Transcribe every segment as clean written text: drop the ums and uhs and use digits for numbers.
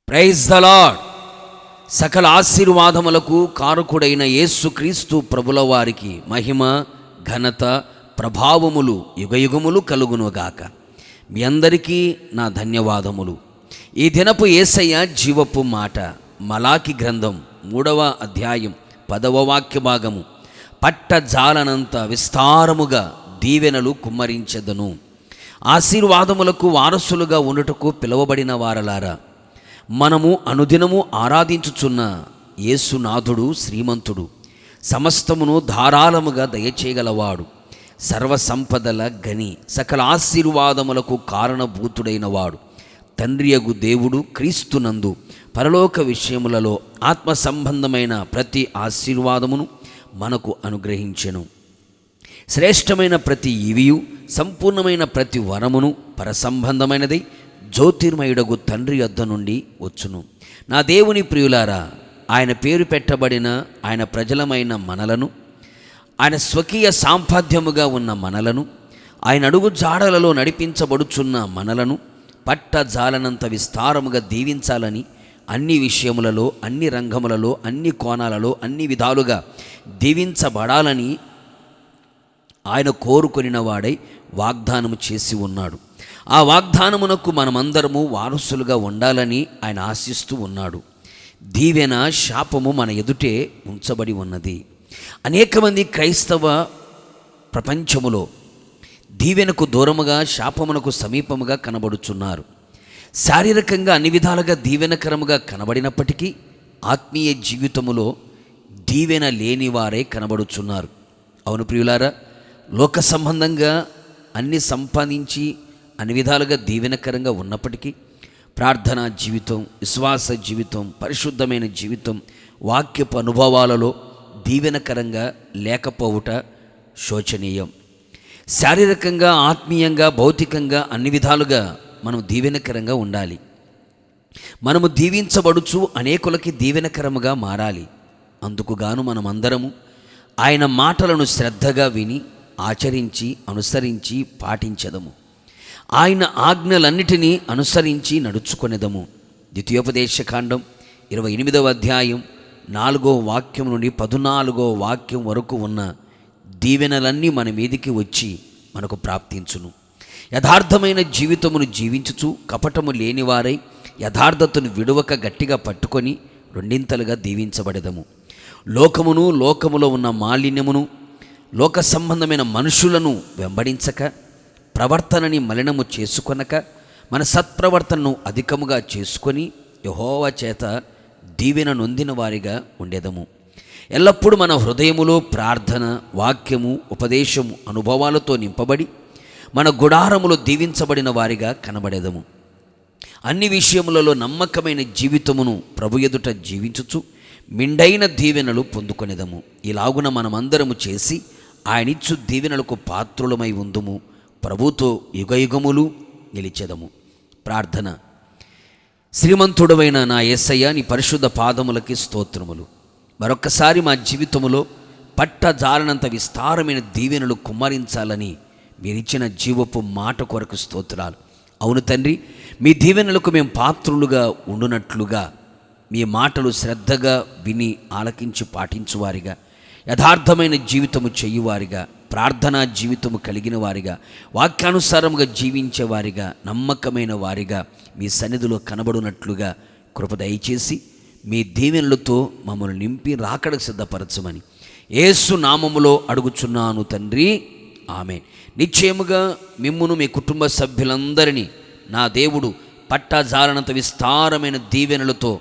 Praise the lord. సకల ఆశీర్వాదములకు కారకుడైన యేసుక్రీస్తు ప్రభుల వారికి మహిమ, ఘనత, ప్రభావములు యుగయుగములు కలుగునుగాక. మీ అందరికీ నా ధన్యవాదములు. ఈ దినపు యేసయ్య జీవపు మాట మలాకి గ్రంథం 3వ అధ్యాయం 10వ వాక్య భాగము. పట్టజాలనంత విస్తారముగా దీవెనలు కుమ్మరించెదను. ఆశీర్వాదములకు వారసులుగా ఉండుటకు పిలువబడిన వారలారా, మనము అనుదినము ఆరాధించుచున్న యేసునాథుడు శ్రీమంతుడు, సమస్తమును ధారాళముగా దయచేయగలవాడు, సర్వసంపదల గని, సకల ఆశీర్వాదములకు కారణభూతుడైన వాడు, తండ్రియగు దేవుడు క్రీస్తునందు పరలోక విషయములలో ఆత్మ సంబంధమైన ప్రతి ఆశీర్వాదమును మనకు అనుగ్రహించెను. శ్రేష్టమైన ప్రతి ఈవియు, సంపూర్ణమైన ప్రతి వరమును పరసంబంధమైనది జ్యోతిర్మయుడగు తండ్రి యొద్ద నుండి వచ్చును. నా దేవుని ప్రియులారా, ఆయన పేరు పెట్టబడిన ఆయన ప్రజలమైన మనలను, ఆయన స్వకీయ సాంపాద్యముగా ఉన్న మనలను, ఆయన అడుగు జాడలలో నడిపించబడుచున్న మనలను పట్టజాలనంత విస్తారముగా దీవించాలని అన్ని విషయములలో, అన్ని రంగములలో, అన్ని కోణాలలో, అన్ని విధాలుగా దీవించబడాలని ఆయన కోరుకొనిన వాడై వాగ్దానము చేసి ఉన్నాడు. ఆ వాగ్దానమునకు మనమందరము వారసులుగా ఉండాలని ఆయన ఆశిస్తూ ఉన్నాడు. దీవెన, శాపము మన ఎదుటే ఉంచబడి ఉన్నది. అనేక మంది క్రైస్తవ ప్రపంచములో దీవెనకు దూరముగా, శాపమునకు సమీపముగా కనబడుచున్నారు. శారీరకంగా అన్ని విధాలుగా దీవెనకరముగా కనబడినప్పటికీ ఆత్మీయ జీవితములో దీవెన లేని వారే కనబడుచున్నారు. అవును ప్రియులారా, లోక సంబంధంగా అన్ని సంపాదించి అన్ని విధాలుగా దీవెనకరంగా ఉన్నప్పటికీ ప్రార్థనా జీవితం, విశ్వాస జీవితం, పరిశుద్ధమైన జీవితం, వాక్యపు అనుభవాలలో దీవెనకరంగా లేకపోవుట శోచనీయం. శారీరకంగా, ఆత్మీయంగా, భౌతికంగా అన్ని విధాలుగా మనం దీవెనకరంగా ఉండాలి. మనము దీవించబడుచు అనేకులకి దీవెనకరముగా మారాలి. అందుకుగాను మనమందరము ఆయన మాటలను శ్రద్ధగా విని ఆచరించి, అనుసరించి పాటించెదము. ఆయన ఆజ్ఞలన్నిటినీ అనుసరించి నడుచుకొనేదము. ద్వితీయోపదేశకాండం 28వ అధ్యాయం 4వ వాక్యం నుండి 14వ వాక్యం వరకు ఉన్న దీవెనలన్నీ మన మీదికి వచ్చి మనకు ప్రాప్తించును. యథార్థమైన జీవితమును జీవించుచు కపటము లేనివారై యథార్థతను విడువక గట్టిగా పట్టుకొని రెండింతలుగా దీవించబడెదము. లోకమును, లోకములో ఉన్న మాలిన్యమును, లోక సంబంధమైన మనుషులను వెంబడించక, ప్రవర్తనని మలినము చేసుకొనక, మన సత్ప్రవర్తనను అధికముగా చేసుకొని యెహోవా చేత దీవెన నొందిన వారిగా ఉండేదము. ఎల్లప్పుడూ మన హృదయములో ప్రార్థన, వాక్యము, ఉపదేశము, అనుభవాలతో నింపబడి మన గుడారములో దీవించబడిన వారిగా కనబడేదము. అన్ని విషయములలో నమ్మకమైన జీవితమును ప్రభు ఎదుట జీవించుచు మిండైన దీవెనలు పొందుకొనేదము. ఇలాగున మనమందరము చేసి ఆయనిచ్చు దీవెనలకు పాత్రులమై ఉందుము. ప్రభుతో యుగయుగములు నిలిచెదము. ప్రార్థన. శ్రీమంతుడవైన నా యేసయ్య, నీ పరిశుద్ధ పాదములకి స్తోత్రములు. మరొక్కసారి మా జీవితములో పట్టజాలనంత విస్తారమైన దీవెనలు కుమ్మరించాలని మీరిచ్చిన జీవపు మాట కొరకు స్తోత్రాలు. అవును తండ్రి, మీ దీవెనలకు మేము పాత్రులుగా ఉండునట్లుగా మీ మాటలు శ్రద్ధగా విని ఆలకించి పాటించువారిగా, యథార్థమైన జీవితము చేయువారిగా, ప్రార్థనా జీవితము కలిగిన వారిగా, వాక్యానుసారముగా జీవించేవారిగా, నమ్మకమైన వారిగా మీ సన్నిధిలో కనబడునట్లుగా కృప దయచేసి మీ దీవెనలతో మమ్మల్ని నింపి రాకడకు సిద్ధపరచమని యేసు నామములో అడుగుచున్నాను తండ్రి, ఆమేన్. నిశ్చయముగా మిమ్మును, మీ కుటుంబ సభ్యులందరినీ నా దేవుడు పట్టజాలనంత విస్తారమైన దీవెనలతో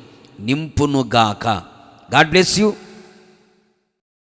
నింపునుగాక. God bless you.